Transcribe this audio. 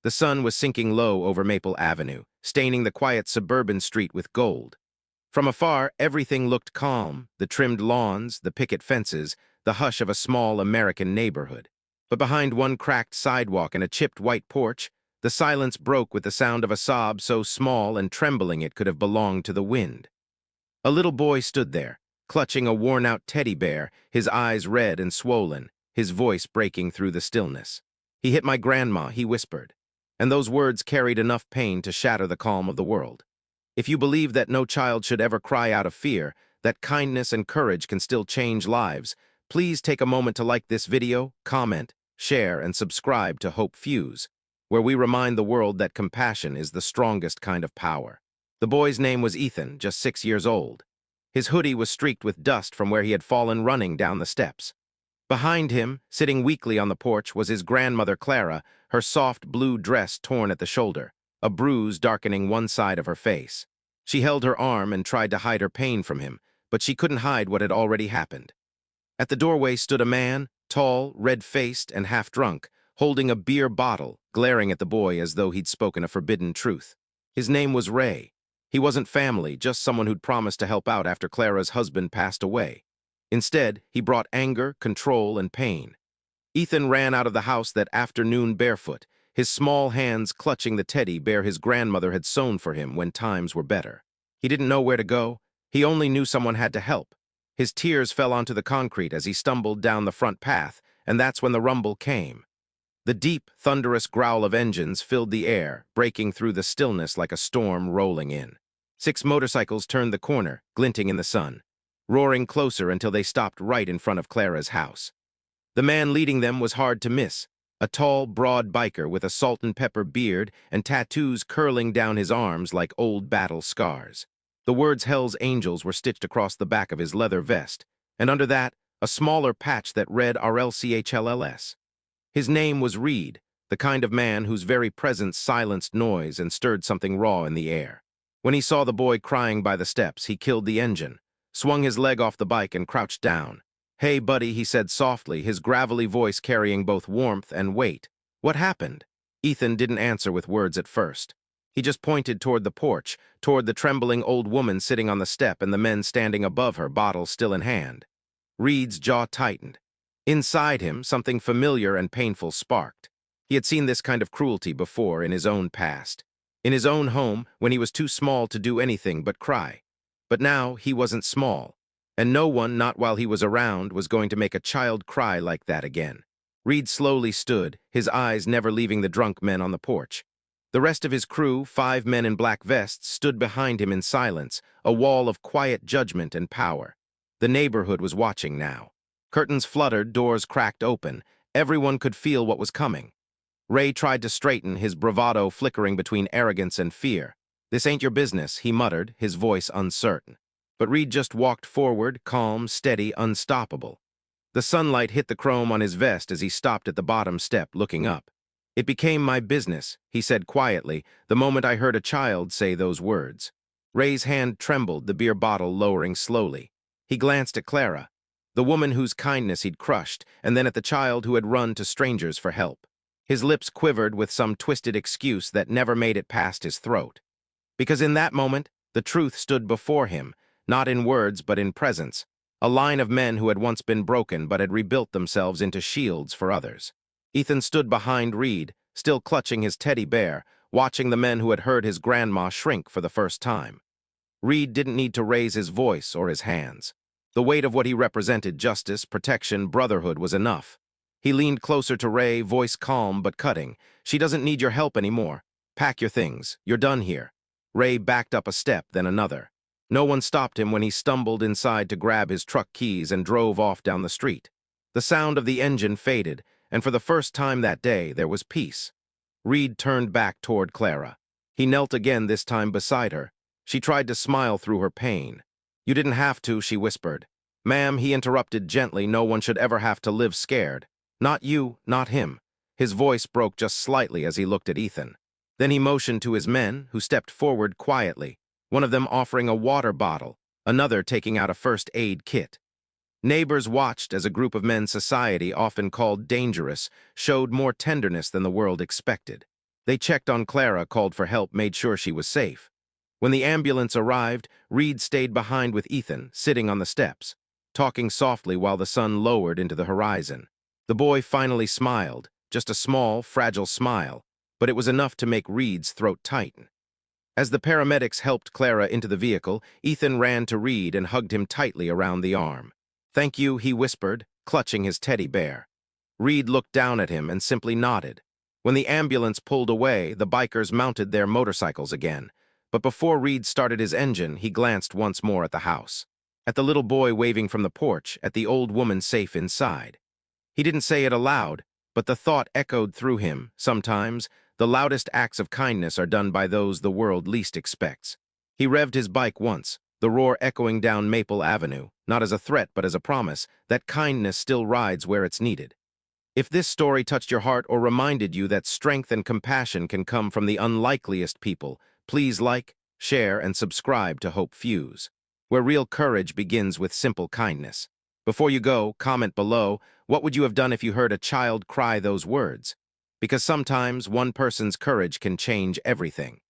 The sun was sinking low over Maple Avenue, staining the quiet suburban street with gold. From afar, everything looked calm, the trimmed lawns, the picket fences, the hush of a small American neighborhood. But behind one cracked sidewalk and a chipped white porch, the silence broke with the sound of a sob so small and trembling it could have belonged to the wind. A little boy stood there, clutching a worn-out teddy bear, his eyes red and swollen, his voice breaking through the stillness. "He hit my grandma," he whispered, and those words carried enough pain to shatter the calm of the world. If you believe that no child should ever cry out of fear, that kindness and courage can still change lives, please take a moment to like this video, comment, share, and subscribe to Hope Fuse, where we remind the world that compassion is the strongest kind of power. The boy's name was Ethan, just 6 years old. His hoodie was streaked with dust from where he had fallen running down the steps. Behind him, sitting weakly on the porch, was his grandmother Clara, her soft blue dress torn at the shoulder, a bruise darkening one side of her face. She held her arm and tried to hide her pain from him, but she couldn't hide what had already happened. At the doorway stood a man, tall, red-faced, and half-drunk, holding a beer bottle, glaring at the boy as though he'd spoken a forbidden truth. His name was Ray. He wasn't family, just someone who'd promised to help out after Clara's husband passed away. Instead, he brought anger, control, and pain. Ethan ran out of the house that afternoon barefoot, his small hands clutching the teddy bear his grandmother had sewn for him when times were better. He didn't know where to go. He only knew someone had to help. His tears fell onto the concrete as he stumbled down the front path, and that's when the rumble came. The deep, thunderous growl of engines filled the air, breaking through the stillness like a storm rolling in. 6 motorcycles turned the corner, glinting in the sun, roaring closer until they stopped right in front of Clara's house. The man leading them was hard to miss, a tall, broad biker with a salt-and-pepper beard and tattoos curling down his arms like old battle scars. The words Hell's Angels were stitched across the back of his leather vest, and under that, a smaller patch that read RLCHLLS. His name was Reed, the kind of man whose very presence silenced noise and stirred something raw in the air. When he saw the boy crying by the steps, he killed the engine, swung his leg off the bike, and crouched down. "Hey, buddy," he said softly, his gravelly voice carrying both warmth and weight. "What happened?" Ethan didn't answer with words at first. He just pointed toward the porch, toward the trembling old woman sitting on the step and the men standing above her, bottles still in hand. Reed's jaw tightened. Inside him, something familiar and painful sparked. He had seen this kind of cruelty before in his own past. In his own home, when he was too small to do anything but cry. But now, he wasn't small. And no one, not while he was around, was going to make a child cry like that again. Reed slowly stood, his eyes never leaving the drunk men on the porch. The rest of his crew, 5 men in black vests, stood behind him in silence, a wall of quiet judgment and power. The neighborhood was watching now. Curtains fluttered, doors cracked open. Everyone could feel what was coming. Ray tried to straighten, his bravado flickering between arrogance and fear. "This ain't your business," he muttered, his voice uncertain. But Reed just walked forward, calm, steady, unstoppable. The sunlight hit the chrome on his vest as he stopped at the bottom step, looking up. "It became my business," he said quietly, the moment I heard a child say those words. Ray's hand trembled, the beer bottle lowering slowly. He glanced at Clara, the woman whose kindness he'd crushed, and then at the child who had run to strangers for help. His lips quivered with some twisted excuse that never made it past his throat. Because in that moment, the truth stood before him, not in words but in presence, a line of men who had once been broken but had rebuilt themselves into shields for others. Ethan stood behind Reed, still clutching his teddy bear, watching the men who had heard his grandma shrink for the first time. Reed didn't need to raise his voice or his hands. The weight of what he represented, justice, protection, brotherhood, was enough. He leaned closer to Ray, voice calm but cutting. "She doesn't need your help anymore. Pack your things. You're done here." Ray backed up a step, then another. No one stopped him when he stumbled inside to grab his truck keys and drove off down the street. The sound of the engine faded, and for the first time that day, there was peace. Reed turned back toward Clara. He knelt again, this time beside her. She tried to smile through her pain. "You didn't have to," she whispered. "Ma'am," he interrupted gently, "no one should ever have to live scared. Not you, not him." His voice broke just slightly as he looked at Ethan. Then he motioned to his men, who stepped forward quietly, one of them offering a water bottle, another taking out a first aid kit. Neighbors watched as a group of men society often called dangerous showed more tenderness than the world expected. They checked on Clara, called for help, made sure she was safe. When the ambulance arrived, Reed stayed behind with Ethan, sitting on the steps, talking softly while the sun lowered into the horizon. The boy finally smiled, just a small, fragile smile, but it was enough to make Reed's throat tighten. As the paramedics helped Clara into the vehicle, Ethan ran to Reed and hugged him tightly around the arm. "Thank you," he whispered, clutching his teddy bear. Reed looked down at him and simply nodded. When the ambulance pulled away, the bikers mounted their motorcycles again. But before Reed started his engine, he glanced once more at the house. At the little boy waving from the porch, at the old woman safe inside. He didn't say it aloud, but the thought echoed through him. Sometimes, the loudest acts of kindness are done by those the world least expects. He revved his bike once, the roar echoing down Maple Avenue, not as a threat but as a promise that kindness still rides where it's needed. If this story touched your heart or reminded you that strength and compassion can come from the unlikeliest people, please like, share, and subscribe to Hope Fuse, where real courage begins with simple kindness. Before you go, comment below, what would you have done if you heard a child cry those words? Because sometimes one person's courage can change everything.